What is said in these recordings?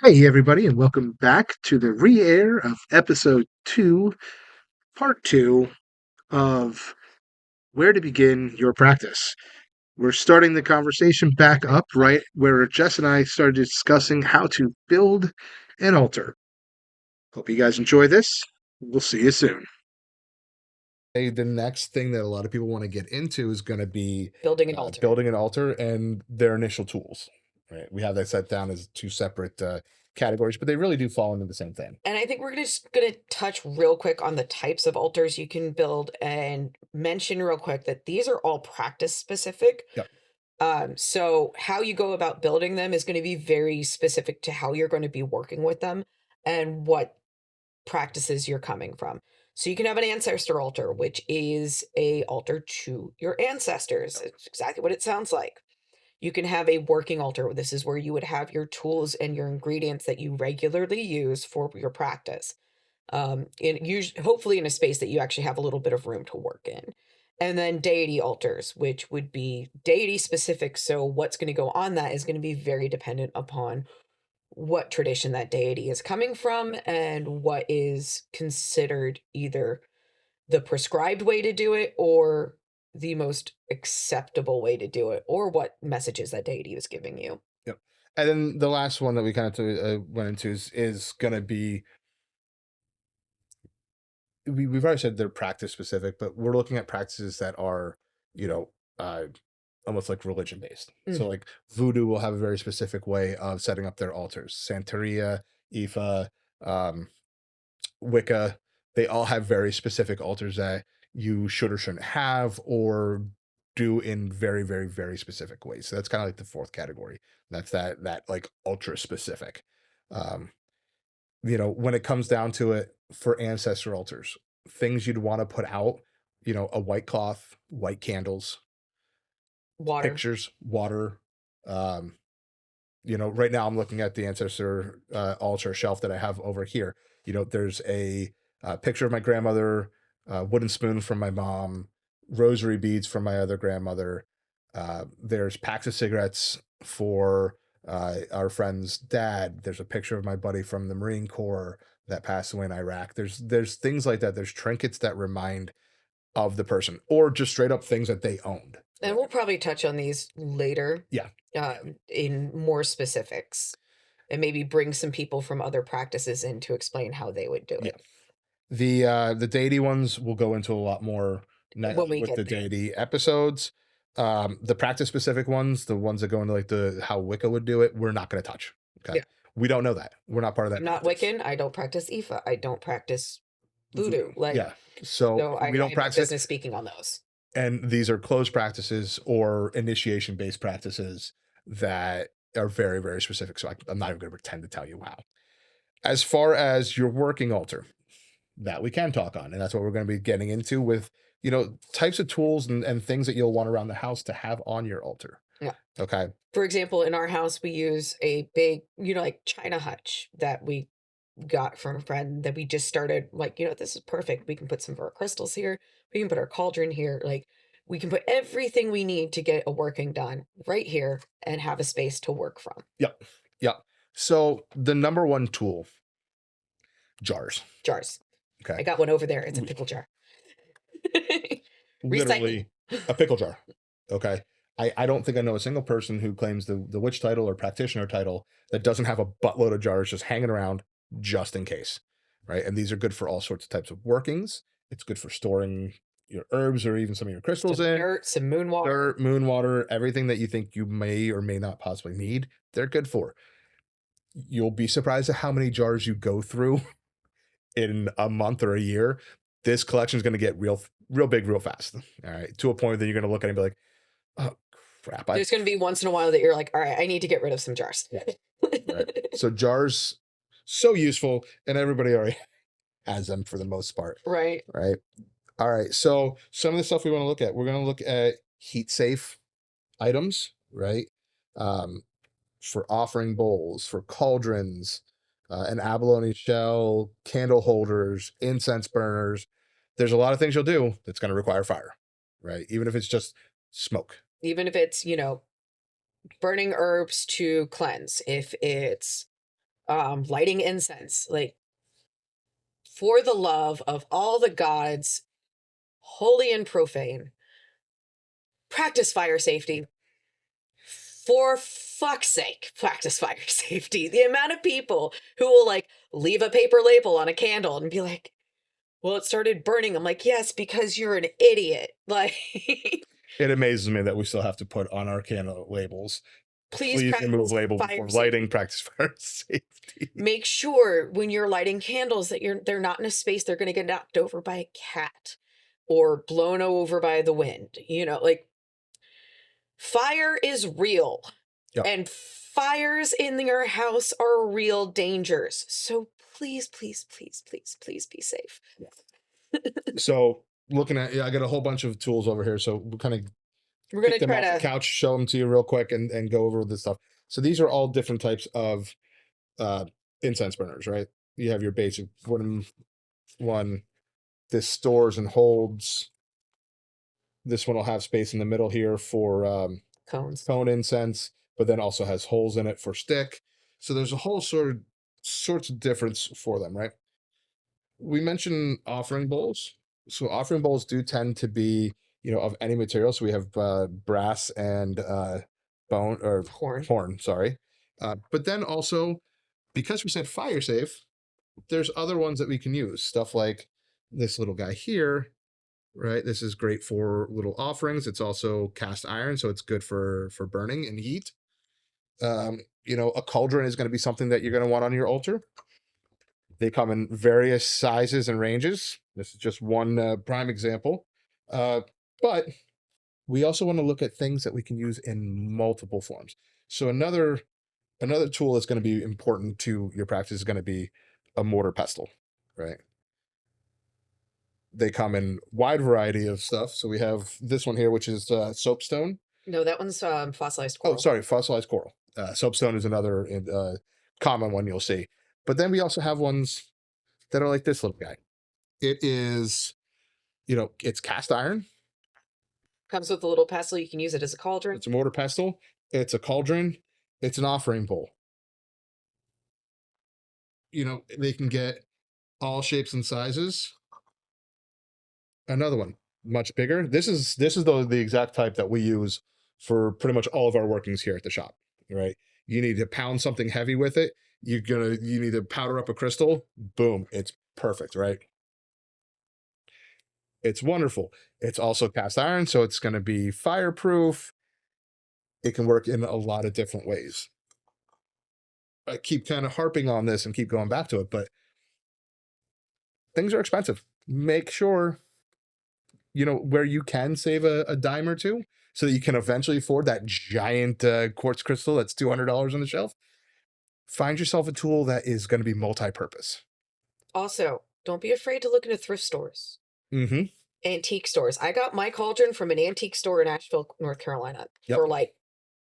Hey, everybody, and welcome back to the Re-Air of Episode 2, Part 2 of Where to Begin Your Practice. We're starting the conversation back up right where Jess and I started discussing how to build an altar. Hope you guys enjoy this. We'll see you soon. The next thing that a lot of people want to get into is going to be Building an altar. building an altar and their initial tools. Right, we have that set down as two separate categories, but they really do fall into the same thing. And I think we're just going to touch real quick on the types of altars you can build and mention real quick that these are all practice specific. Yep. So how you go about building them is going to be very specific to how you're going to be working with them and what practices you're coming from. So you can have an ancestor altar, which is a altar to your ancestors. It's exactly what it sounds like. You can have a working altar. This is where you would have your tools and your ingredients that you regularly use for your practice. Hopefully in a space that you actually have a little bit of room to work in. And then deity altars, which would be deity specific. So what's going to go on that is going to be very dependent upon what tradition that deity is coming from and what is considered either the prescribed way to do it or the most acceptable way to do it, or what messages that deity is giving you. Yep. And then the last one that we kind of went into is going to be, we've already said they're practice specific, but we're looking at practices that are, you know, almost like religion based. So like voodoo will have a very specific way of setting up their altars. Santeria, Ifa, Wicca, they all have very specific altars that you should or shouldn't have or do in very, very, very specific ways. So that's kind of like the fourth category. That's that like ultra specific. When it comes down to it, for ancestor altars, things you'd want to put out, a white cloth, white candles, Water. pictures, water. Right now I'm looking at the ancestor altar shelf that I have over here. There's a picture of my grandmother, wooden spoon from my mom, rosary beads from my other grandmother. There's packs of cigarettes for our friend's dad. There's a picture of my buddy from the Marine Corps that passed away in Iraq. There's things like that. There's trinkets that remind of the person, or just straight up things that they owned. And we'll probably touch on these later. Yeah. In more specifics, and maybe bring some people from other practices in to explain how they would do it. The deity ones we'll go into a lot more when we with get the there. deity episodes. The practice specific ones, the ones that go into like the how Wicca would do it, we're not going to touch. Okay. Yeah. We don't know that. We're not part of that. I'm not Wiccan. I don't practice Ifa. I don't practice voodoo. So we don't practice business speaking on those. And these are closed practices or initiation based practices that are very, very specific. So I'm not even going to pretend to tell you how. As far as your working altar, that we can talk on. And that's what we're going to be getting into with, types of tools and things that you'll want around the house to have on your altar. Yeah. Okay. For example, in our house, we use a big, like China hutch that we got from a friend that we just started. Like, this is perfect. We can put some of our crystals here. We can put our cauldron here. Like, we can put everything we need to get a working done right here and have a space to work from. Yep. So the number one tool, jars. Okay. I got one over there. It's a pickle jar. Literally a pickle jar. Okay. I don't think I know a single person who claims the witch title or practitioner title that doesn't have a buttload of jars just hanging around just in case, right? And these are good for all sorts of types of workings. It's good for storing your herbs or even some of your crystals in. Dirt, some moon water. Everything that you think you may or may not possibly need, they're good for. You'll be surprised at how many jars you go through in a month or a year. This collection is going to get real big, real fast. All right. To a point that you're going to look at it and be like, oh, crap. There's going to be once in a while that you're like, all right, I need to get rid of some jars. Right. So jars, so useful, and everybody already has them for the most part. Right. All right. So some of the stuff we want to look at, we're going to look at heat safe items, right? For offering bowls, for cauldrons, an abalone shell, candle holders, incense burners. There's a lot of things you'll do that's going to require fire, right? Even if it's just smoke. Even if it's, burning herbs to cleanse. If it's lighting incense, like, for the love of all the gods, holy and profane, practice fire safety. For fuck's sake, practice fire safety. The amount of people who will like leave a paper label on a candle and be like, well, it started burning. I'm like, yes, because you're an idiot. Like, It amazes me that we still have to put on our candle labels. please remove practice label fire before safety. lighting, practice fire safety. Make sure when you're lighting candles that they're not in a space they're going to get knocked over by a cat or blown over by the wind. You know, like, fire is real. Yep. And fires in your house are real dangers. So please, please, please, please, please be safe. So looking at, I got a whole bunch of tools over here. So we'll kind of We're going pick to them try off the to couch, show them to you real quick, and go over this stuff. So these are all different types of incense burners, right? You have your basic wooden one. This stores and holds. This one will have space in the middle here for cones. cone incense, but then also has holes in it for stick. So there's a whole sorts of difference for them, right? We mentioned offering bowls. So offering bowls do tend to be, of any material. So we have brass and bone or horn, sorry. But then also, because we said fire safe, there's other ones that we can use. Stuff like this little guy here, right? This is great for little offerings. It's also cast iron, so it's good for burning and heat. A cauldron is going to be something that you're going to want on your altar. They come in various sizes and ranges. This is just one prime example. But we also want to look at things that we can use in multiple forms. So another tool that's going to be important to your practice is going to be a mortar pestle, right? They come in wide variety of stuff. So we have this one here, which is soapstone. No, that one's fossilized coral. Oh, sorry, fossilized coral. Soapstone is another common one you'll see. But then we also have ones that are like this little guy. It is, it's cast iron. Comes with a little pestle. You can use it as a cauldron. It's a mortar pestle. It's a cauldron. It's an offering bowl. They can get all shapes and sizes. Another one, much bigger. This is the exact type that we use for pretty much all of our workings here at the shop, right? You need to pound something heavy with it. You need to powder up a crystal. Boom, it's perfect, right? It's wonderful. It's also cast iron, so it's going to be fireproof. It can work in a lot of different ways. I keep kind of harping on this and keep going back to it, but things are expensive. Make sure, where you can save a dime or two so that you can eventually afford that giant quartz crystal that's $200 on the shelf. Find yourself a tool that is going to be multi-purpose. Also, don't be afraid to look into thrift stores. Mm-hmm. Antique stores. I got my cauldron from an antique store in Asheville, North Carolina for like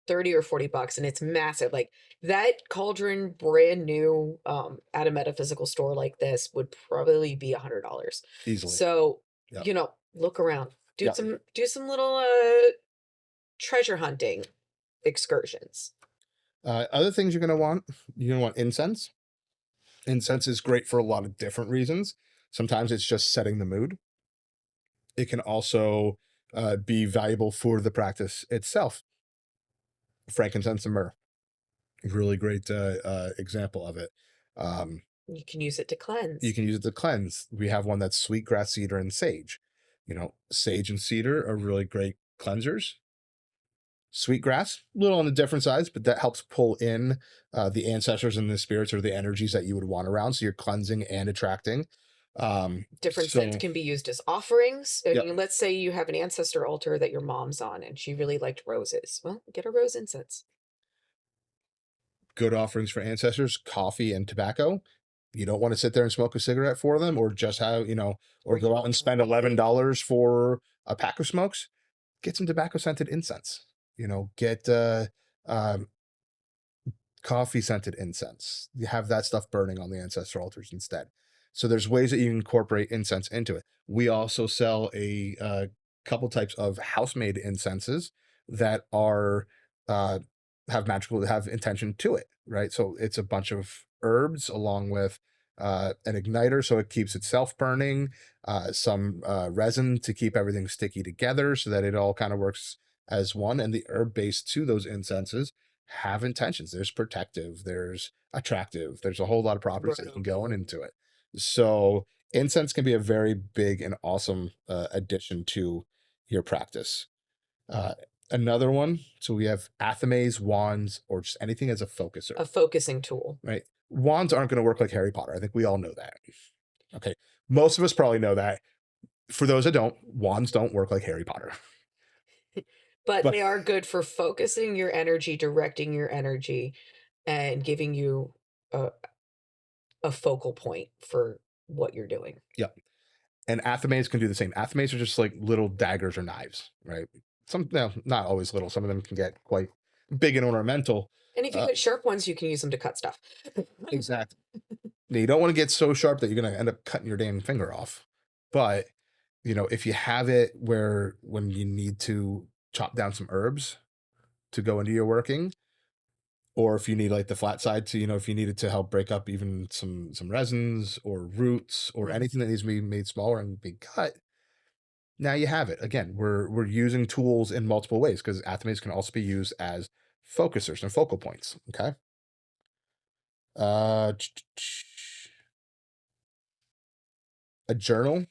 $30 or $40, and it's massive. Like, that cauldron, brand new, at a metaphysical store like this would probably be $100 easily. So, look around, do some little treasure hunting excursions. Other things you're going to want incense. Incense is great for a lot of different reasons. Sometimes it's just setting the mood. It can also be valuable for the practice itself. Frankincense and myrrh, really great example of it. You can use it to cleanse. We have one that's sweetgrass, cedar, and sage. Sage and cedar are really great cleansers. Sweetgrass, a little on the different sides, but that helps pull in the ancestors and the spirits or the energies that you would want around. So you're cleansing and attracting. Different scents can be used as offerings. I mean, let's say you have an ancestor altar that your mom's on and she really liked roses. Well, get a rose incense. Good offerings for ancestors: coffee and tobacco. You don't want to sit there and smoke a cigarette for them, or just have, or go out and spend $11 for a pack of smokes. Get some tobacco scented incense. Get coffee scented incense. You have that stuff burning on the ancestor altars instead. So there's ways that you can incorporate incense into it. We also sell a couple types of house-made incenses that are have intention to it, right? So it's a bunch of herbs along with an igniter, so it keeps itself burning, some resin to keep everything sticky together so that it all kind of works as one. And the herb base to those incenses have intentions. There's protective, there's attractive, there's a whole lot of properties that can go into it. So incense can be a very big and awesome addition to your practice. Another one, so we have athames, wands, or just anything as a focuser. A focusing tool. Right. Wands aren't going to work like Harry Potter. I think we all know that. Okay. Most of us probably know that. For those that don't, wands don't work like Harry Potter. But they are good for focusing your energy, directing your energy, and giving you a focal point for what you're doing. Yep. And athames can do the same. Athames are just like little daggers or knives, right? Some, no, not always little. Some of them can get quite big and ornamental. And if you get sharp ones, you can use them to cut stuff. Exactly. Now, you don't want to get so sharp that you're going to end up cutting your damn finger off. But, you know, if you have it where when you need to chop down some herbs to go into your working, or if you need like the flat side to, you know, if you needed to help break up even some resins or roots or anything that needs to be made smaller and be cut, now you have it. Again, we're using tools in multiple ways because athames can also be used as focusers and focal points. Okay. A journal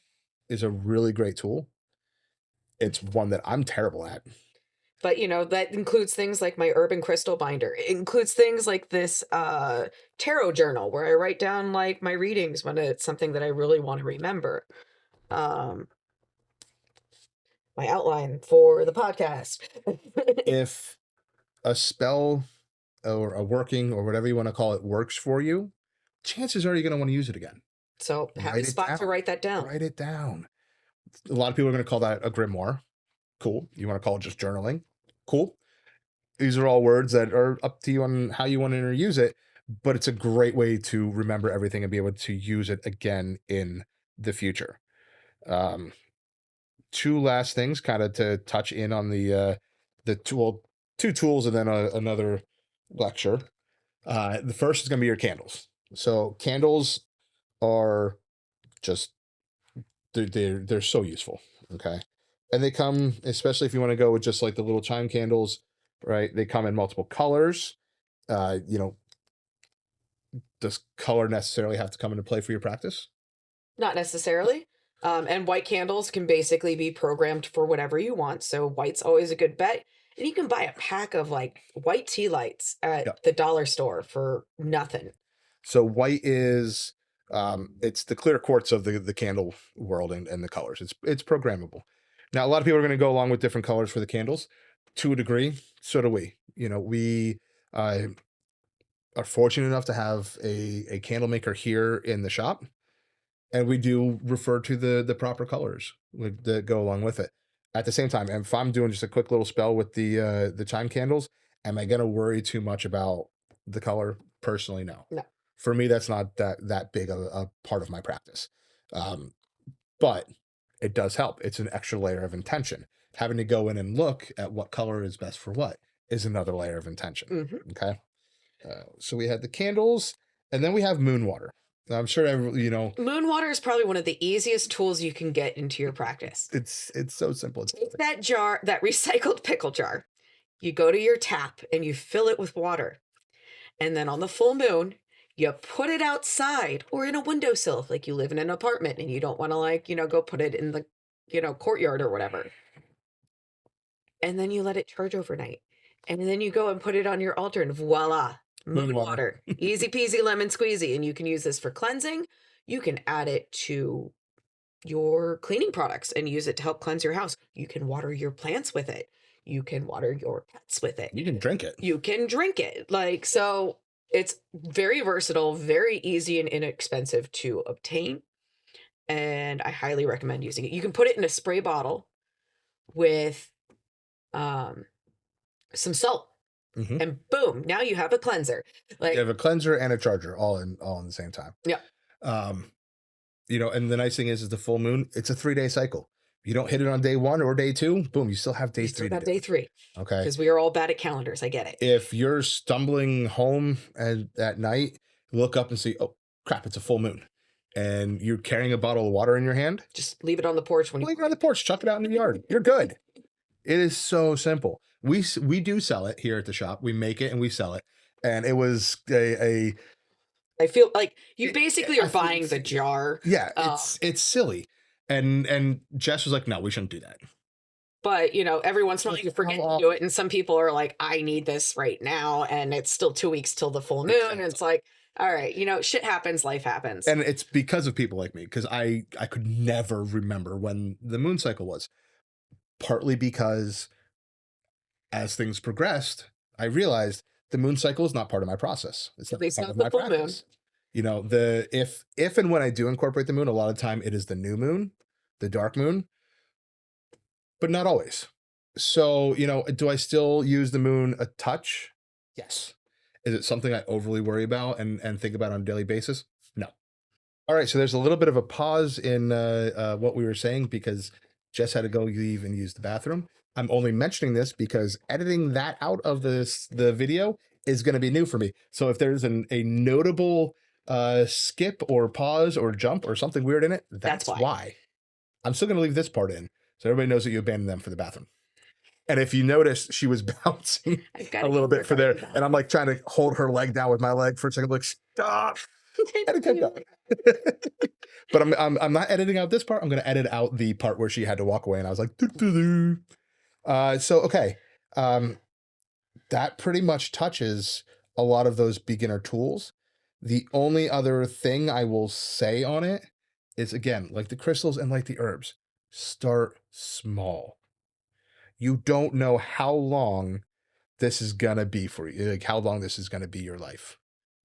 is a really great tool. It's one that I'm terrible at. But, you know, that includes things like my urban crystal binder. It includes things like this tarot journal where I write down like my readings when it's something that I really want to remember. My outline for the podcast. If a spell or a working or whatever you want to call it works for you, chances are you're going to want to use it again. So have a spot to write that down. Write it down. A lot of people are going to call that a grimoire. Cool. You want to call it just journaling? Cool. These are all words that are up to you on how you want to use it, but it's a great way to remember everything and be able to use it again in the future. Two last things kind of to touch in on the two tools and then another lecture. The first is going to be your candles. So candles are just, they're so useful. Okay. And they come, especially if you want to go with just like the little chime candles, right? They come in multiple colors. You know, does color necessarily have to come into play for your practice? Not necessarily. And white candles can basically be programmed for whatever you want. So white's always a good bet. And you can buy a pack of like white tea lights at the dollar store for nothing. So white is, it's the clear quartz of the candle world and the colors. It's programmable. Now, a lot of people are going to go along with different colors for the candles. To a degree, so do we. You know, we are fortunate enough to have a candle maker here in the shop, and we do refer to the proper colors that go along with it. At the same time, and if I'm doing just a quick little spell with the chime candles, am I going to worry too much about the color? Personally, no. No. For me, that's not that big of a part of my practice. But it does help. It's an extra layer of intention. Having to go in and look at what color is best for what is another layer of intention. Mm-hmm. Okay. So we had the candles, and then we have moon water. Now, I'm sure moon water is probably one of the easiest tools you can get into your practice. It's so simple. Take that jar, that recycled pickle jar. You go to your tap and you fill it with water. And then on the full moon, you put it outside or in a windowsill, like you live in an apartment and you don't want to go put it in the, courtyard or whatever. And then you let it charge overnight. And then you go and put it on your altar and voila, moon water. Easy peasy lemon squeezy. And you can use this for cleansing. You can add it to your cleaning products and use it to help cleanse your house. You can water your plants with it. You can water your pets with it. You can drink it. You can drink it. So it's very versatile, very easy and inexpensive to obtain. And I highly recommend using it. You can put it in a spray bottle with some salt. Mm-hmm. And boom, now you have a cleanser. You have a cleanser and a charger all in the same time. Yeah. And the nice thing is the full moon, it's a 3-day cycle. You don't hit it on day 1 or day 2, boom, you still have day We 3 still to got do day it. 3 Okay. because we are all bad at calendars. I get it. If you're stumbling home at night, look up and see, oh crap, it's a full moon, and you're carrying a bottle of water in your hand, Just leave it on the porch when leave it on the porch, chuck it out in the yard. You're good. It is so simple. We do sell it here at the shop. We make it and we sell it. And it was a I feel like you basically are buying the jar. Yeah, it's silly. And Jess was like, no, we shouldn't do that. But, every once in a while you forget to do it. And some people are like, I need this right now. And it's still 2 weeks till the full moon. Exactly. And it's like, all right, shit happens, life happens. And it's because of people like me, because I could never remember when the moon cycle was. Partly because as things progressed, I realized the moon cycle is not part of my process. It's not part of my practice. If and when I do incorporate the moon, a lot of the time it is the new moon, the dark moon, but not always. So, do I still use the moon a touch? Yes. Is it something I overly worry about and think about on a daily basis? No. All right. So there's a little bit of a pause in what we were saying because Jess had to go leave and use the bathroom. I'm only mentioning this because editing that out of the video is going to be new for me. So if there's a notable skip or pause or jump or something weird in it, that's why. I'm still going to leave this part in so everybody knows that you abandoned them for the bathroom. And if you notice, she was bouncing a little bit for there, and I'm like trying to hold her leg down with my leg for a second, like stop. And it kept going. But I'm not editing out this part. I'm going to edit out the part where she had to walk away, and I was like, doo-doo-doo. So okay, that pretty much touches a lot of those beginner tools. The only other thing I will say on it is, again, like the crystals and like the herbs, start small. You don't know how long this is gonna be for you, like how long this is gonna be your life,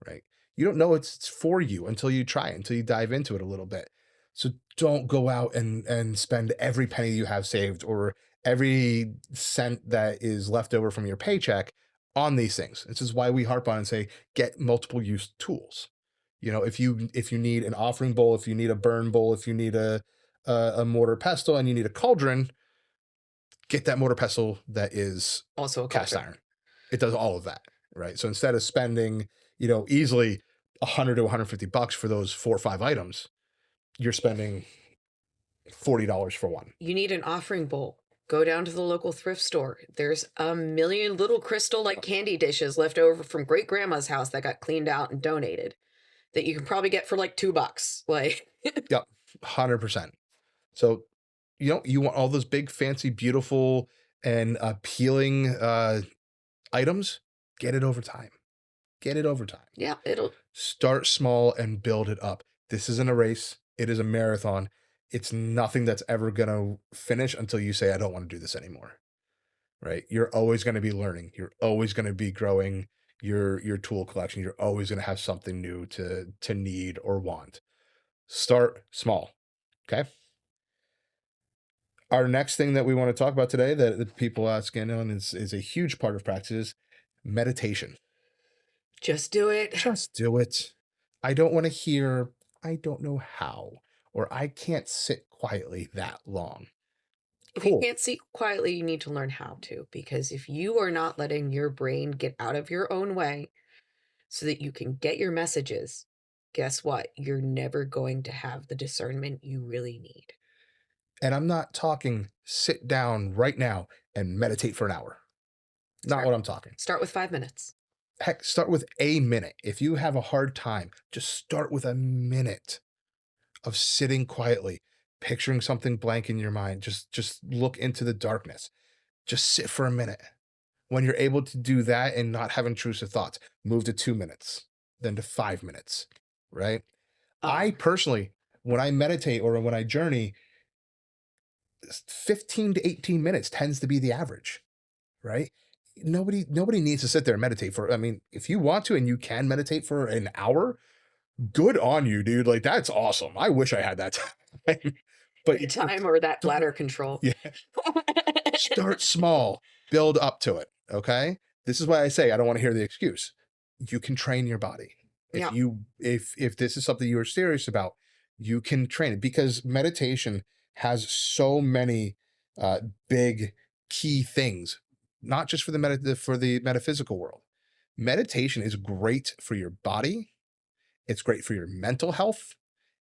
right? You don't know it's for you until you try it, until you dive into it a little bit. So don't go out and spend every penny you have saved or every cent that is left over from your paycheck on these things. This is why we harp on and say, get multiple use tools. If you need an offering bowl, if you need a burn bowl, if you need a mortar pestle and you need a cauldron, get that mortar pestle that is also a cast iron. It does all of that, right? So instead of spending, easily $100 to $150 for those 4 or 5 items, you're spending $40 for one. You need an offering bowl. Go down to the local thrift store. There's a million little crystal candy dishes left over from great grandma's house that got cleaned out and donated that you can probably get for $2. Yep, 100%. So, you want all those big, fancy, beautiful, and appealing items, get it over time. Yeah, it'll start small and build it up. This isn't a race. It is a marathon. It's nothing that's ever going to finish until you say, I don't want to do this anymore, right? You're always going to be learning. You're always going to be growing your tool collection. You're always going to have something new to need or want. Start small. Okay. Our next thing that we want to talk about today that people ask in on is a huge part of practice is meditation. Just do it. Just do it. I don't want to hear, I don't know how, or I can't sit quietly that long. If you can't sit quietly, you need to learn how to, because if you are not letting your brain get out of your own way so that you can get your messages, guess what? You're never going to have the discernment you really need. And I'm not talking sit down right now and meditate for an hour. Not what I'm talking. Start with 5 minutes. Heck, start with a minute. If you have a hard time, just start with a minute of sitting quietly, picturing something blank in your mind. Just look into the darkness. Just sit for a minute. When you're able to do that and not have intrusive thoughts, move to 2 minutes, then to 5 minutes, right? I personally, when I meditate or when I journey, 15 to 18 minutes tends to be the average, right? Nobody needs to sit there and meditate for, if you want to and you can meditate for an hour, good on you, dude. That's awesome. I wish I had that time. But time or that bladder control. Yeah. Start small, build up to it. Okay. This is why I say I don't want to hear the excuse. You can train your body. If this is something you are serious about, you can train it, because meditation has so many big key things, not just for the metaphysical world. Meditation is great for your body. It's great for your mental health.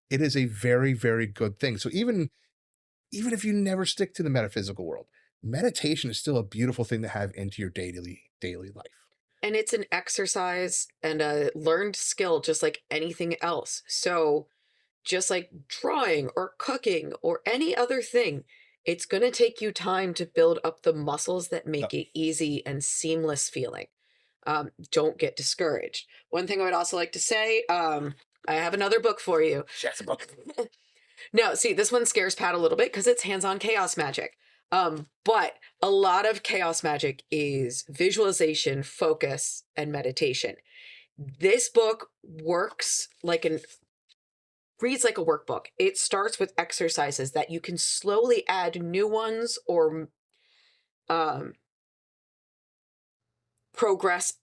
It is a very, very good thing. So even if you never stick to the metaphysical world, meditation is still a beautiful thing to have into your daily life. And it's an exercise and a learned skill, just like anything else. So just like drawing or cooking or any other thing, it's going to take you time to build up the muscles that make it easy and seamless feeling. Don't get discouraged. One thing I would also like to say, I have another book for you. That's a book. No, see, this one scares Pat a little bit because it's hands-on chaos magic. But a lot of chaos magic is visualization, focus, and meditation. This book reads like a workbook. It starts with exercises that you can slowly add new ones or progress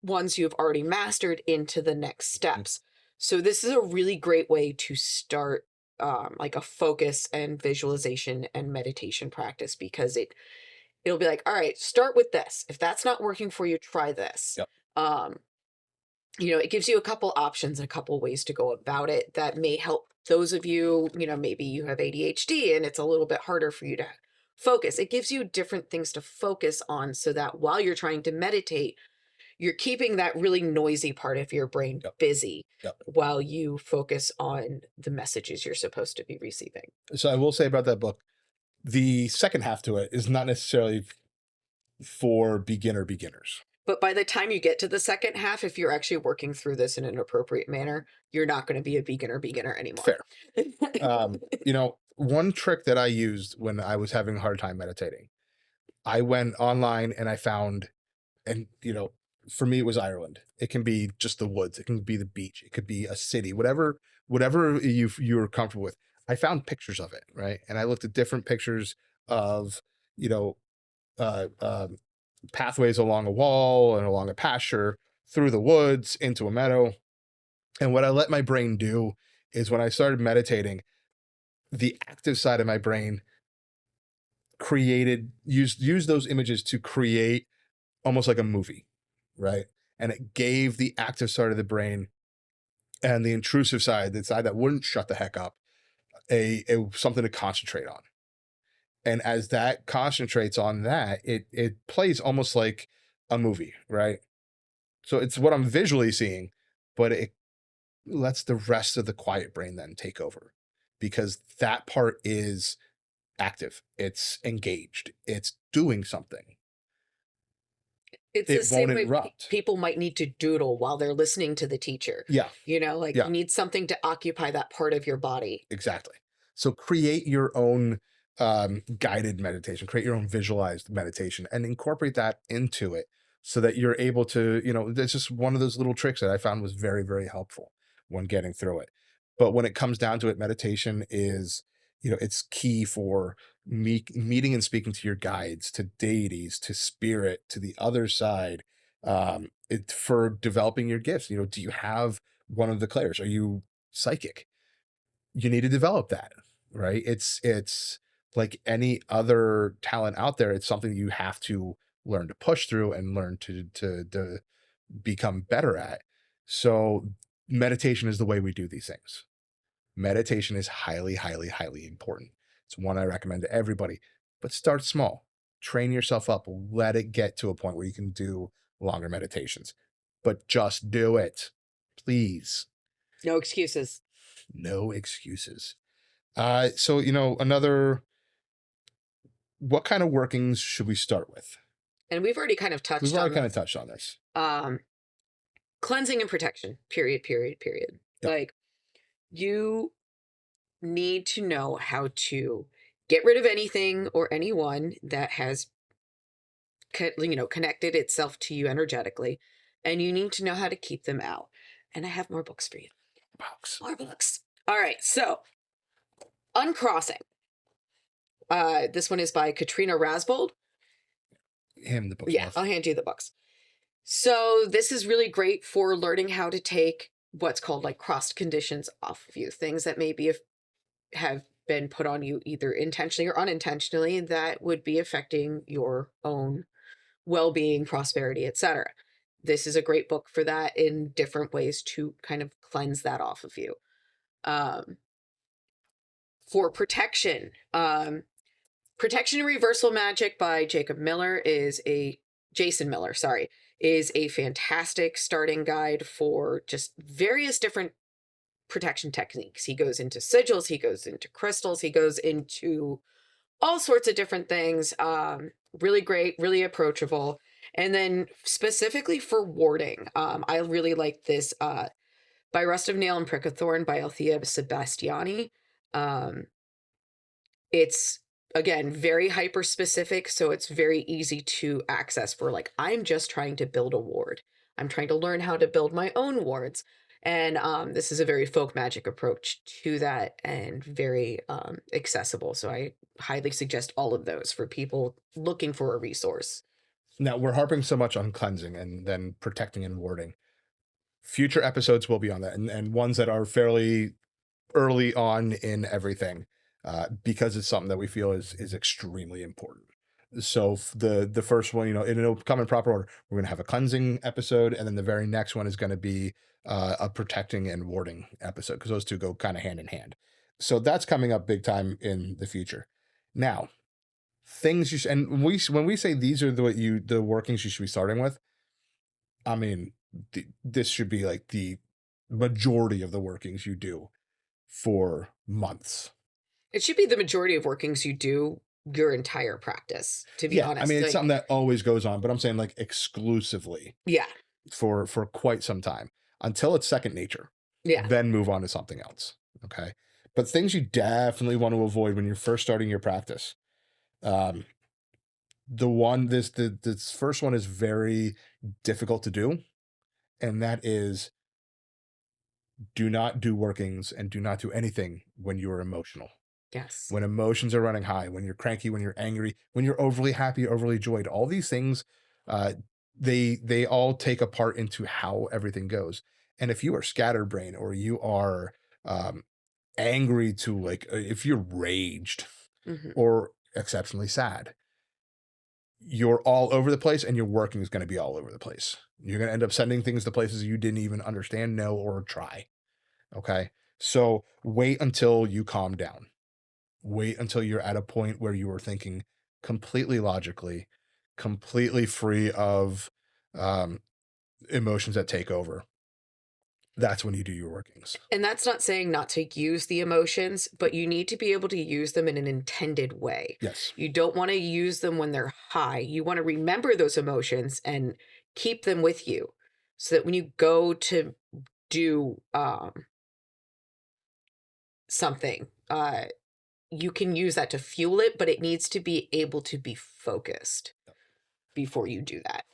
ones you've already mastered into the next steps. So this is a really great way to start like a focus and visualization and meditation practice, because it'll be like, all right, start with this. If that's not working for you, try this. Yep. It gives you a couple options and a couple ways to go about it that may help those of you, maybe you have ADHD and it's a little bit harder for you to focus. It gives you different things to focus on so that while you're trying to meditate, you're keeping that really noisy part of your brain busy while you focus on the messages you're supposed to be receiving. So I will say about that book, the second half to it is not necessarily for beginners. But by the time you get to the second half, if you're actually working through this in an appropriate manner, you're not going to be a beginner anymore. Fair. One trick that I used when I was having a hard time meditating, I went online and I found, and for me it was Ireland. It can be just the woods, it can be the beach, it could be a city, whatever you're comfortable with. I found pictures of it, right? And I looked at different pictures of pathways along a wall and along a pasture, through the woods, into a meadow. And what I let my brain do is, when I started meditating, the active side of my brain used those images to create almost like a movie, right? And it gave the active side of the brain and the intrusive side, the side that wouldn't shut the heck up, a something to concentrate on. And as that concentrates on that, it plays almost like a movie, right? So it's what I'm visually seeing, but it lets the rest of the quiet brain then take over, because that part is active, it's engaged, it's doing something. It's the same way people might need to doodle while they're listening to the teacher. Yeah. You need something to occupy that part of your body. Exactly. So create your own guided meditation, create your own visualized meditation, and incorporate that into it so that you're able to, that's just one of those little tricks that I found was very, very helpful when getting through it. But when it comes down to it, meditation is, it's key for meeting and speaking to your guides, to deities, to spirit, to the other side, for developing your gifts. Do you have one of the clairs? Are you psychic? You need to develop that, right? It's like any other talent out there. It's something you have to learn to push through and learn to become better at. So meditation is the way we do these things. Meditation is highly, highly, highly important. It's one I recommend to everybody, but start small, train yourself up, let it get to a point where you can do longer meditations, but just do it, please. No excuses. No excuses. So, what kind of workings should we start with? And we've already kind of touched on this. Cleansing and protection, period. Yep. Like, you need to know how to get rid of anything or anyone that has, connected itself to you energetically, and you need to know how to keep them out. And I have more books for you. More books. All right, so uncrossing. This one is by Katrina Rasbold. Hand the books. Yeah, I'll hand you the books. So this is really great for learning how to take what's called like crossed conditions off of you, things that maybe have been put on you either intentionally or unintentionally that would be affecting your own well-being, prosperity, etc. This is a great book for that in different ways to kind of cleanse that off of you. For protection, Protection and Reversal Magic by Jason Miller, is a fantastic starting guide for just various different protection techniques. He goes into sigils, he goes into crystals, he goes into all sorts of different things. Really great, really approachable. And then specifically for warding, I really like this by Rust of Nail and Prick of Thorn by Althea Sebastiani. It's, again, very hyper specific, so it's very easy to access for, like, I'm just trying to build a ward. I'm trying to learn how to build my own wards. And this is a very folk magic approach to that and very accessible. So I highly suggest all of those for people looking for a resource. Now, we're harping so much on cleansing and then protecting and warding. Future episodes will be on that, and ones that are fairly early on in everything, because it's something that we feel is extremely important. So the first one, it'll come in proper order. We're going to have a cleansing episode, and then the very next one is going to be a protecting and warding episode, because those two go kind of hand in hand. So that's coming up big time in the future. Now, things you should, and when we say these are the workings you should be starting with, I mean, this should be like the majority of the workings you do for months. It should be the majority of workings you do your entire practice, to be honest. I mean, it's something that always goes on, but I'm saying like exclusively. Yeah. For quite some time, until it's second nature. Yeah. Then move on to something else. Okay. But things you definitely want to avoid when you're first starting your practice. This first one is very difficult to do, and that is, do not do workings and do not do anything when you are emotional. Yes. When emotions are running high, when you're cranky, when you're angry, when you're overly happy, overly joyed, all these things, they all take a part into how everything goes. And if you are scatterbrained, or you are angry to, like, if you're raged or exceptionally sad, you're all over the place, and your working is going to be all over the place. You're going to end up sending things to places you didn't even understand, know, or try. Okay. So wait until you calm down. Wait until you're at a point where you are thinking completely logically, completely free of emotions that take over. That's when you do your workings. And that's not saying not to use the emotions, but you need to be able to use them in an intended way. Yes. You don't want to use them when they're high. You want to remember those emotions and keep them with you, so that when you go to do something, you can use that to fuel it, but it needs to be able to be focused before you do that.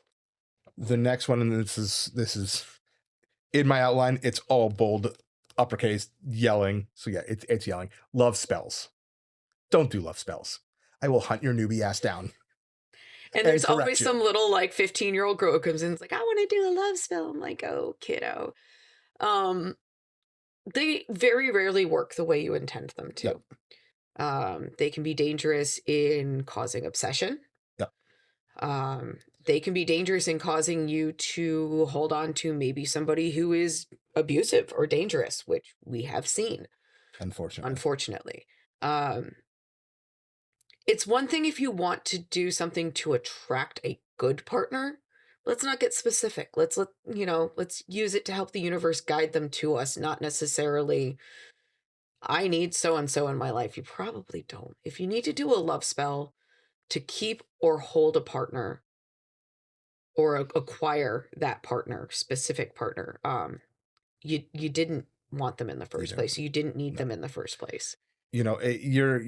The next one, and this is in my outline, it's all bold, uppercase, yelling. So yeah, it's yelling. Love spells. Don't do love spells. I will hunt your newbie ass down. And there's always some little, like, 15-year-old girl who comes in and is like, I want to do a love spell. I'm like, oh, kiddo. They very rarely work the way you intend them to. Yep. They can be dangerous in causing obsession. Yep. They can be dangerous in causing you to hold on to maybe somebody who is abusive or dangerous, which we have seen. Unfortunately. It's one thing if you want to do something to attract a good partner. Let's not get specific. Let's use it to help the universe guide them to us, not necessarily, I need so-and-so in my life. You probably don't. If you need to do a love spell to keep or hold a partner, or acquire that partner, specific partner, you didn't want them in the first place. You didn't need them in the first place. You're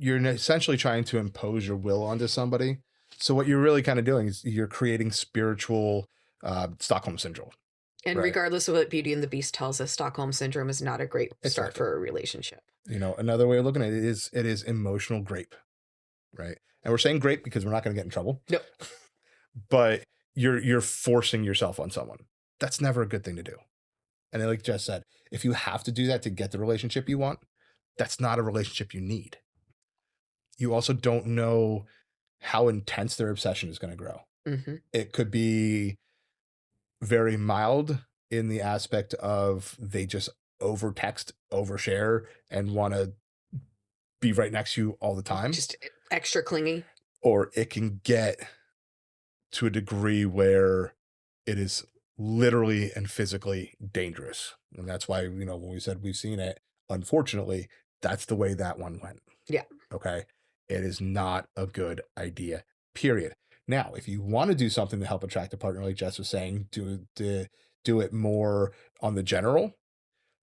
essentially trying to impose your will onto somebody. So what you're really kind of doing is you're creating spiritual Stockholm syndrome. And right? Regardless of what Beauty and the Beast tells us, Stockholm syndrome is not a great start for a relationship. Another way of looking at it is emotional grape, right? And we're saying grape because we're not going to get in trouble. Nope. But you're forcing yourself on someone. That's never a good thing to do. And like Jess said, if you have to do that to get the relationship you want, That's not a relationship you need. You also don't know how intense their obsession is going to grow. Mm-hmm. It could be very mild in the aspect of they just over text, overshare, and want to be right next to you all the time. Just extra clingy. Or it can get to a degree where it is literally and physically dangerous. And that's why, when we said we've seen it, unfortunately, that's the way that one went. Yeah. Okay. It is not a good idea, period. Now, if you want to do something to help attract a partner, like Jess was saying, do it more on the general.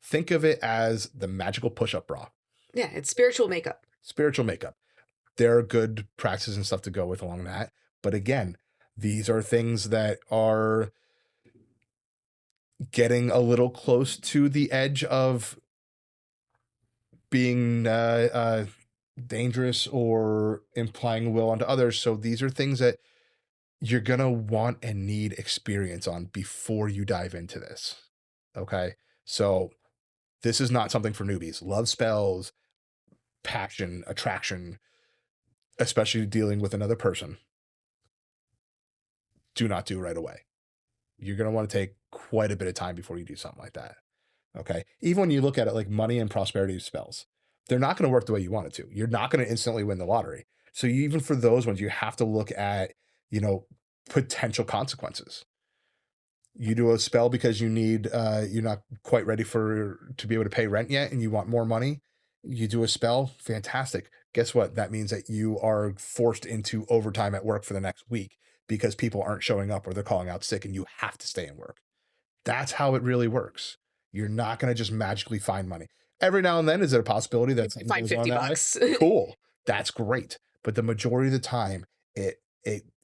Think of it as the magical push-up bra. Yeah, it's spiritual makeup. Spiritual makeup. There are good practices and stuff to go with along that. But again, these are things that are getting a little close to the edge of being dangerous or implying will onto others. So these are things that you're going to want and need experience on before you dive into this. Okay. So this is not something for newbies. Love spells, passion, attraction, especially dealing with another person. Do not do right away. You're going to want to take quite a bit of time before you do something like that. Okay. Even when you look at it like money and prosperity spells, they're not going to work the way you want it to. You're not going to instantly win the lottery. So even for those ones, you have to look at, potential consequences. You do a spell because you need, you're not quite ready to be able to pay rent yet, and you want more money. You do a spell, fantastic. Guess what? That means that you are forced into overtime at work for the next week because people aren't showing up or they're calling out sick and you have to stay in work. That's how it really works. You're not going to just magically find money. Every now and then, is it a possibility that find $50? Cool. That's great. But the majority of the time, it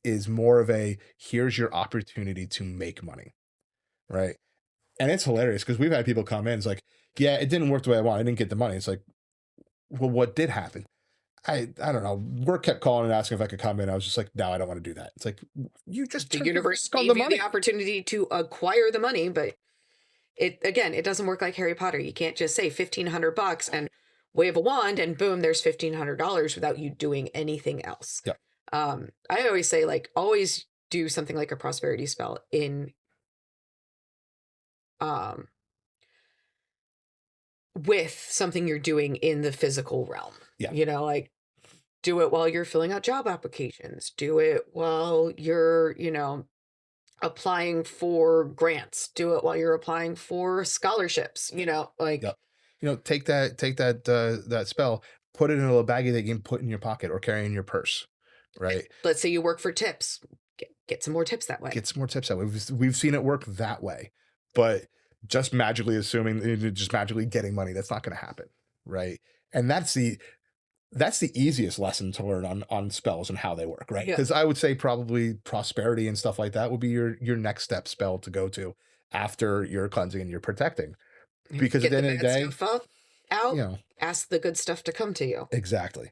is more of a, here's your opportunity to make money. Right. And it's hilarious because we've had people come in. It's like, yeah, it didn't work the way I wanted. I didn't get the money. It's like, well, what did happen? I don't know. Work kept calling and asking if I could come in. I was just like, no, I don't want to do that. It's like, you just the universe gave you the opportunity to acquire the money, but it doesn't work like Harry Potter. You can't just say $1,500 and wave a wand and boom, there's $1,500 without you doing anything else. Yeah. I always say, like, always do something like a prosperity spell in with something you're doing in the physical realm. Yeah. Like, do it while you're filling out job applications. Do it while you're, applying for grants. Do it while you're applying for scholarships. Like, yep. Take that spell, put it in a little baggie that you can put in your pocket or carry in your purse. Right. Let's say you work for tips. Get some more tips that way. Get some more tips that way. We've seen it work that way, but just magically getting money, that's not going to happen. Right. And that's the easiest lesson to learn on spells and how they work. Right. Because I would say probably prosperity and stuff like that would be your next step spell to go to after your cleansing and your protecting. Because at the end of the day, ask the good stuff to come to you. Exactly.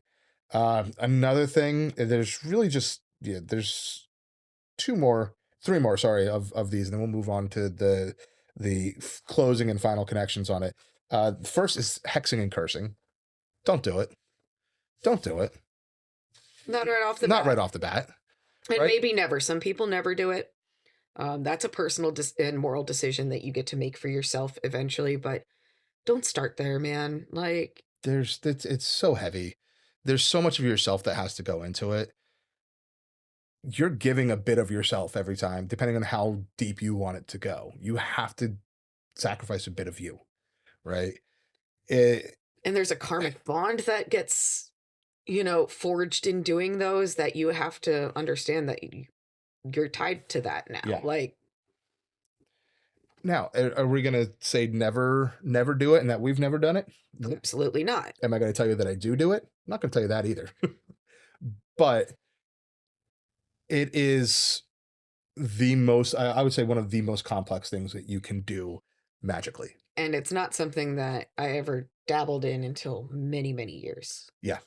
Another thing, there's really just, there's three more, of these, and then we'll move on to the closing and final connections on it. First is hexing and cursing. Don't do it. Don't do it. Not right off the bat. Not right off the bat. And maybe never. Some people never do it. That's a personal and moral decision that you get to make for yourself eventually, but don't start there, man. Like, it's so heavy. There's so much of yourself that has to go into it. You're giving a bit of yourself every time, depending on how deep you want it to go. You have to sacrifice a bit of you, right? And there's a karmic bond that gets, forged in doing those, that you have to understand that you're tied to that now. Yeah. Like, now, are we going to say never do it and that we've never done it? Absolutely not. Am I going to tell you that I do it? I'm not going to tell you that either. But it is the most, I would say, one of the most complex things that you can do magically. And it's not something that I ever dabbled in until many, many years. Yeah.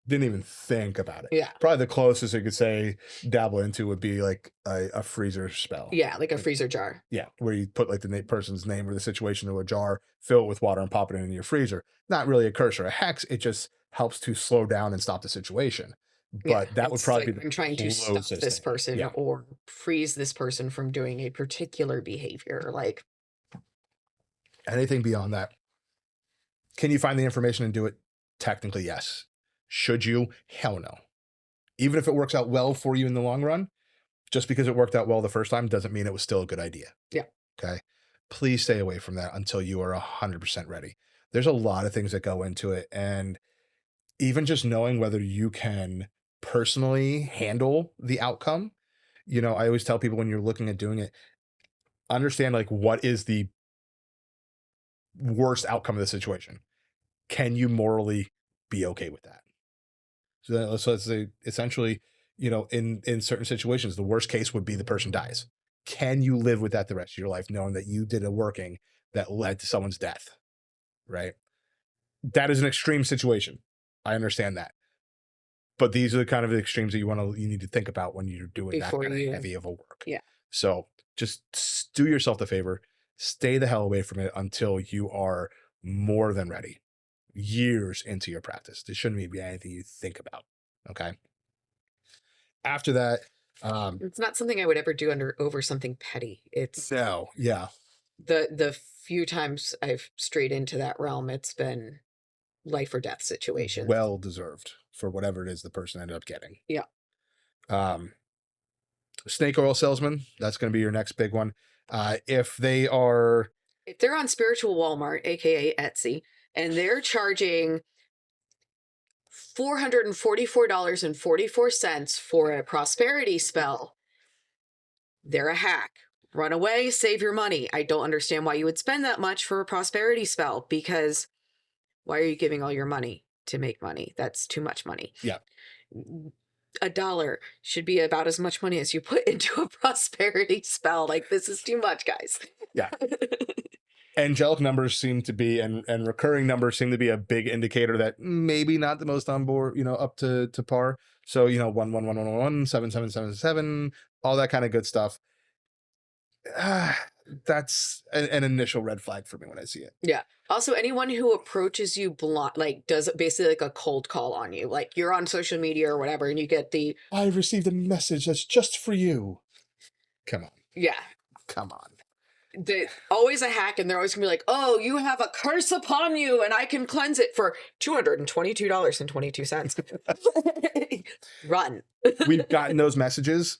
Didn't even think about it. Yeah. Probably the closest you could say dabble into would be like a freezer spell. Yeah, like a freezer jar. Yeah, where you put like the person's name or the situation into a jar, fill it with water, and pop it in your freezer. Not really a curse or a hex. It just helps to slow down and stop the situation. But that would probably be the I'm trying to stop closest this thing. person Yeah. or freeze this person from doing a particular behavior. Like, Anything beyond that. Can you find the information and do it? Technically, yes. Should you? Hell no. Even if it works out well for you in the long run, just because it worked out well the first time doesn't mean it was still a good idea. Yeah. Okay. Please stay away from that until you are 100% ready. There's a lot of things that go into it. And even just knowing whether you can personally handle the outcome, I always tell people when you're looking at doing it, understand like what is the worst outcome of the situation. Can you morally be okay with that? So let's say essentially, in certain situations, the worst case would be the person dies. Can you live with that the rest of your life, knowing that you did a working that led to someone's death? Right. That is an extreme situation. I understand that. But these are the kind of extremes that you need to think about when you're doing Before that kind you- of heavy of a work. Yeah. So just do yourself the favor, stay the hell away from it until you are more than ready. Years into your practice. This shouldn't even be anything you think about. Okay. After that, it's not something I would ever do over something petty. It's no, yeah, the few times I've strayed into that realm, it's been life or death situations. well deserved for whatever it is the person ended up getting. Yeah. Snake oil salesman, that's going to be your next big one. If they're on Spiritual Walmart, aka Etsy, and they're charging $444.44 for a prosperity spell, they're a hack. Run away, save your money. I don't understand why you would spend that much for a prosperity spell, because why are you giving all your money to make money? That's too much money. Yeah. $1 should be about as much money as you put into a prosperity spell. Like, this is too much, guys. Yeah. Angelic numbers seem to be, and recurring numbers seem to be a big indicator that maybe not the most on board, up to par. So, 11111, 7777, all that kind of good stuff. That's an initial red flag for me when I see it. Yeah. Also, anyone who approaches you like does basically like a cold call on you, like you're on social media or whatever, and you get I received a message that's just for you. Come on. Yeah. Come on. Always a hack, and they're always gonna be like, oh, you have a curse upon you and I can cleanse it for $222.22. Run. We've gotten those messages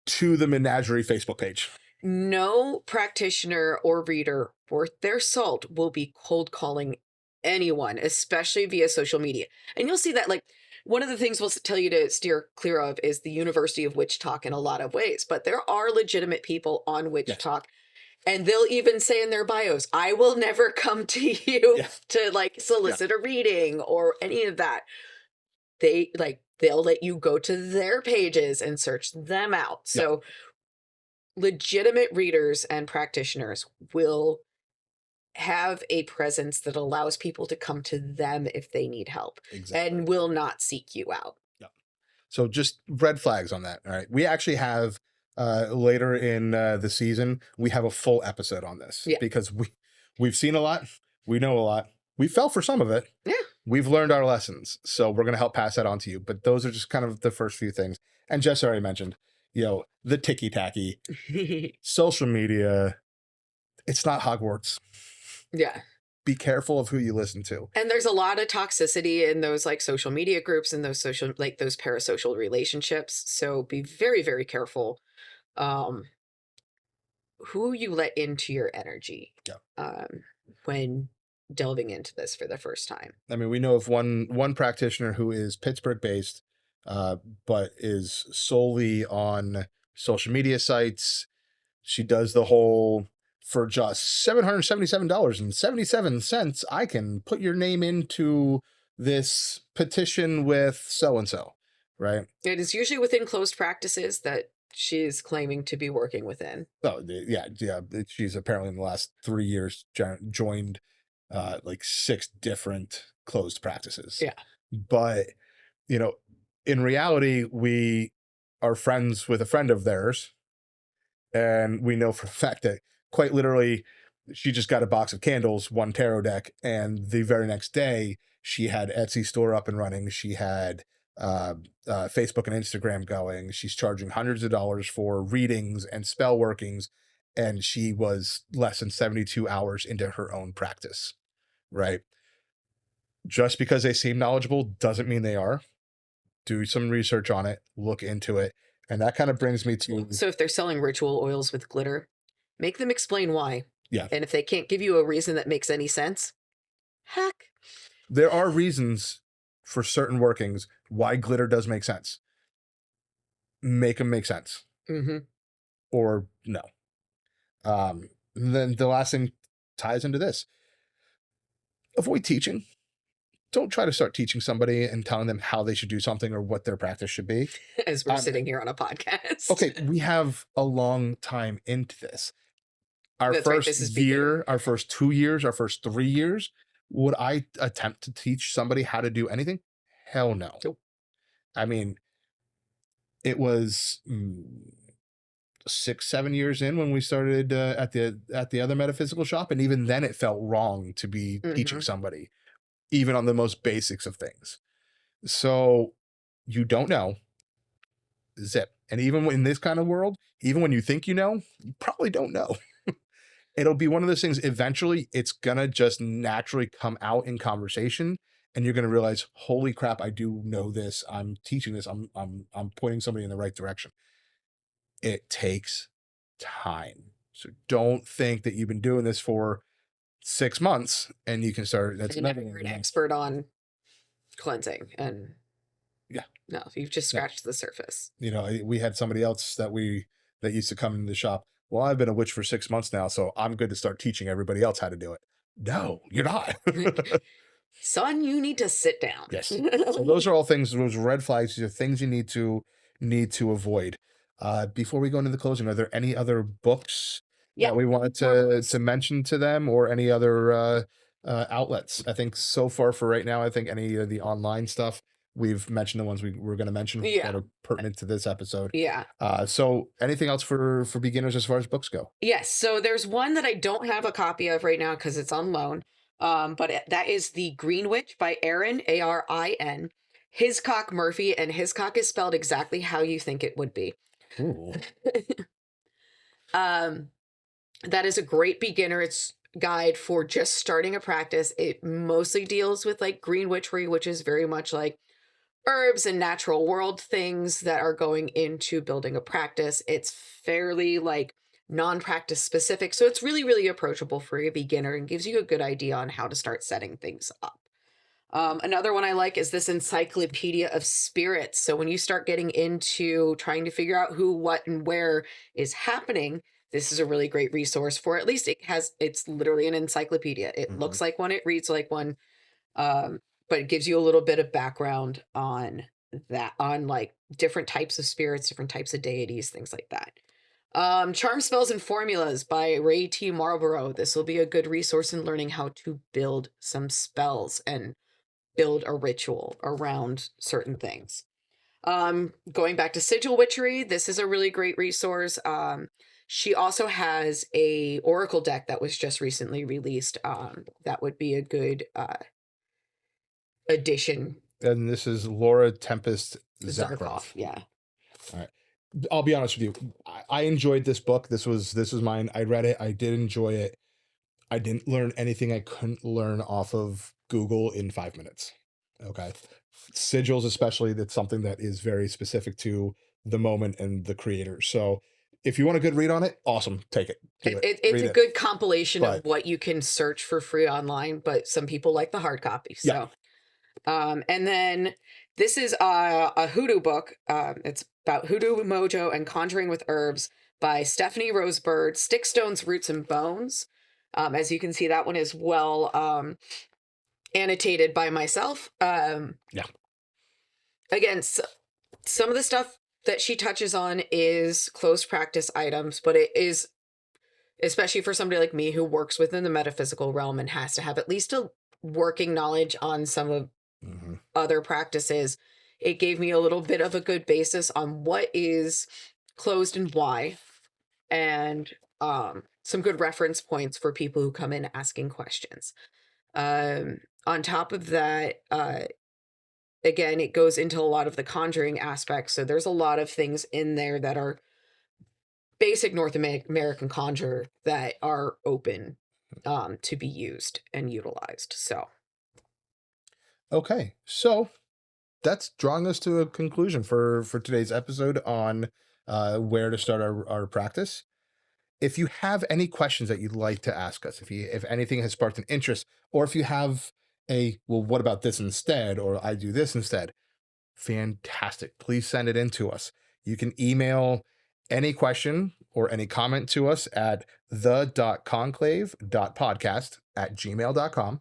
to the Menagerie Facebook page. No practitioner or reader worth their salt will be cold calling anyone, especially via social media. And you'll see that, like, one of the things we'll tell you to steer clear of is the University of Witch Talk in a lot of ways. But there are legitimate people on Witch Talk, and they'll even say in their bios, I will never come to you to like solicit a reading or any of that. They'll let you go to their pages and search them out. So legitimate readers and practitioners will have a presence that allows people to come to them if they need help. Exactly. And will not seek you out. Yeah. So just red flags on that. All right. We actually have later in the season, we have a full episode on this because we've seen a lot. We know a lot. We fell for some of it. Yeah. We've learned our lessons. So we're going to help pass that on to you. But those are just kind of the first few things. And Jess already mentioned, the ticky-tacky, social media, it's not Hogwarts. Yeah. Be careful of who you listen to. And there's a lot of toxicity in those like social media groups and those those parasocial relationships. So be very, very careful who you let into your energy when delving into this for the first time. I mean, we know of one practitioner who is Pittsburgh-based, but is solely on social media sites. She does the whole, for just $777.77, I can put your name into this petition with so-and-so, right? It is usually within closed practices that she's claiming to be working within. Oh, yeah. She's apparently in the last 3 years joined like 6 different closed practices. Yeah. But, in reality, we are friends with a friend of theirs. And we know for a fact that quite literally, she just got a box of candles, one tarot deck, and the very next day, she had Etsy store up and running. She had Facebook and Instagram going. She's charging hundreds of dollars for readings and spell workings, and she was less than 72 hours into her own practice, right? Just because they seem knowledgeable doesn't mean they are. Do some research on it, look into it. And that kind of brings me to... So if they're selling ritual oils with glitter, make them explain why. Yeah. And if they can't give you a reason that makes any sense, heck. There are reasons for certain workings why glitter does make sense. Make them make sense. Mm-hmm. Or no. Then the last thing ties into this. Avoid teaching. Don't try to start teaching somebody and telling them how they should do something or what their practice should be. As we're sitting here on a podcast. Okay, we have a long time into this. Our That's right, first this is year, beginner. our first 2 years, our first 3 years, would I attempt to teach somebody how to do anything? Hell no. Nope. I mean, it was 6-7 years in when we started at the other metaphysical shop, and even then it felt wrong to be teaching somebody, even on the most basics of things. So you don't know. Zip. And even in this kind of world, even when you think you know, you probably don't know. It'll be one of those things. Eventually, it's gonna just naturally come out in conversation, and you're gonna realize, holy crap, I do know this. I'm teaching this. I'm pointing somebody in the right direction. It takes time. So don't think that you've been doing this for 6 months and you can start. That's and never you're an expert on cleansing, and yeah, no, you've just scratched the surface. We had somebody else that used to come into the shop. Well, I've been a witch for 6 months now, so I'm good to start teaching everybody else how to do it. No, you're not. Son, you need to sit down. Yes. So those are all things, those red flags, these are things you need to avoid. Before we go into the closing, are there any other books that we wanted to mention to them, or any other outlets? I think so far for right now, I think any of the online stuff, we've mentioned the ones we were going to mention that are pertinent to this episode. Yeah. So anything else for beginners as far as books go? Yes. So there's one that I don't have a copy of right now because it's on loan. But that is The Green Witch by Arin, Arin, Hiscock Murphy, and Hiscock is spelled exactly how you think it would be. Ooh. That is a great beginner's guide for just starting a practice. It mostly deals with like green witchery, which is very much like herbs and natural world things that are going into building a practice. It's fairly like non-practice specific, so it's really, really approachable for a beginner and gives you a good idea on how to start setting things up. Another one I like is this Encyclopedia of Spirits. So when you start getting into trying to figure out who, what, and where is happening, this is a really great resource for, at least it's literally an encyclopedia. It looks like one, it reads like one, but it gives you a little bit of background on that, on like different types of spirits, different types of deities, things like that. Charm Spells and Formulas by Ray T. Marlborough. This will be a good resource in learning how to build some spells and build a ritual around certain things. Going back to Sigil Witchery, this is a really great resource. She also has a oracle deck that was just recently released. That would be a good addition. And this is Laura Tempest Zarkov. Yeah. All right. I'll be honest with you. I enjoyed this book. This was mine. I read it. I did enjoy it. I didn't learn anything I couldn't learn off of Google in 5 minutes. Okay. Sigils, especially, that's something that is very specific to the moment and the creator. So if you want a good read on it, awesome. Take it. It's a good compilation of what you can search for free online, but some people like the hard copy. So, and then this is a hoodoo book. It's about hoodoo, mojo, and conjuring with herbs by Stephanie Rosebird, Stickstones, Roots, and Bones. As you can see, that one is well annotated by myself. Again, some of the stuff that she touches on is closed practice items, but it is, especially for somebody like me who works within the metaphysical realm and has to have at least a working knowledge on some of other practices, it gave me a little bit of a good basis on what is closed and why, and some good reference points for people who come in asking questions. On top of that, again, it goes into a lot of the conjuring aspects. So there's a lot of things in there that are basic North American conjure that are open to be used and utilized. So, okay, so that's drawing us to a conclusion for today's episode on where to start our practice. If you have any questions that you'd like to ask us, if anything has sparked an interest, or if you have well, what about this instead, or I do this instead, fantastic. Please send it in to us. You can email any question or any comment to us at the.Conclave.Podcast@gmail.com,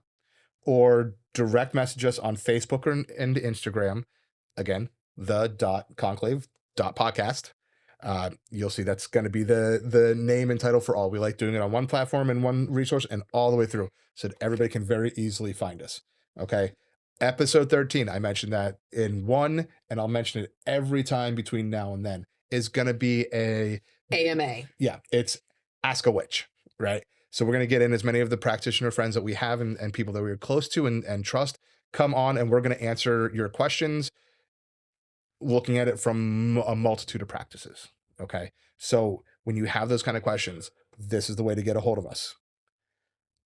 or direct message us on Facebook and Instagram. Again, the.Conclave.Podcast. You'll see that's going to be the name and title for all. We like doing it on one platform and one resource and all the way through, so that everybody can very easily find us. Okay. Episode 13, I mentioned that in one, and I'll mention it every time between now and then, is going to be a AMA. Yeah, it's Ask a Witch, right? So we're going to get in as many of the practitioner friends that we have and people that we're close to and trust come on, and we're going to answer your questions looking at it from a multitude of practices. Okay. So when you have those kind of questions, this is the way to get a hold of us.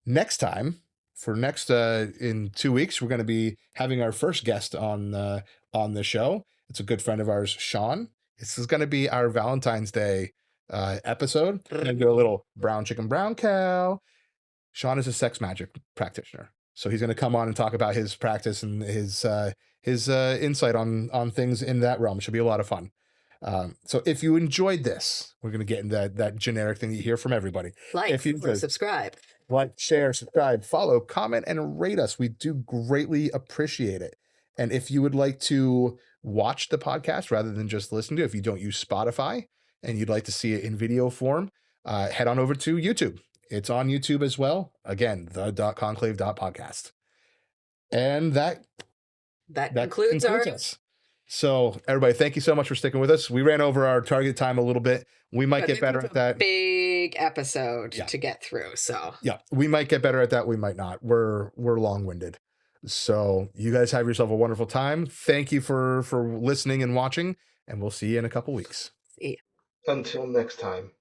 Next time, in 2 weeks, we're going to be having our first guest on the show. It's a good friend of ours, Sean. This is going to be our Valentine's Day episode. We're going to do a little brown chicken, brown cow. Sean is a sex magic practitioner, so he's going to come on and talk about his practice and his insight on things in that realm. It should be a lot of fun. So if you enjoyed this, we're going to get in that generic thing that you hear from everybody. Like or subscribe. Like, share, subscribe, follow, comment, and rate us. We do greatly appreciate it. And if you would like to watch the podcast rather than just listen to it, if you don't use Spotify and you'd like to see it in video form, head on over to YouTube. It's on YouTube as well. Again, the.Conclave.Podcast. And that concludes our... us. So everybody, thank you so much for sticking with us. We ran over our target time a little bit. We might get better at that. Big episode to get through. So yeah, we might get better at that. We might not. We're long-winded. So you guys have yourself a wonderful time. Thank you for listening and watching, and we'll see you in a couple weeks. See ya. Until next time.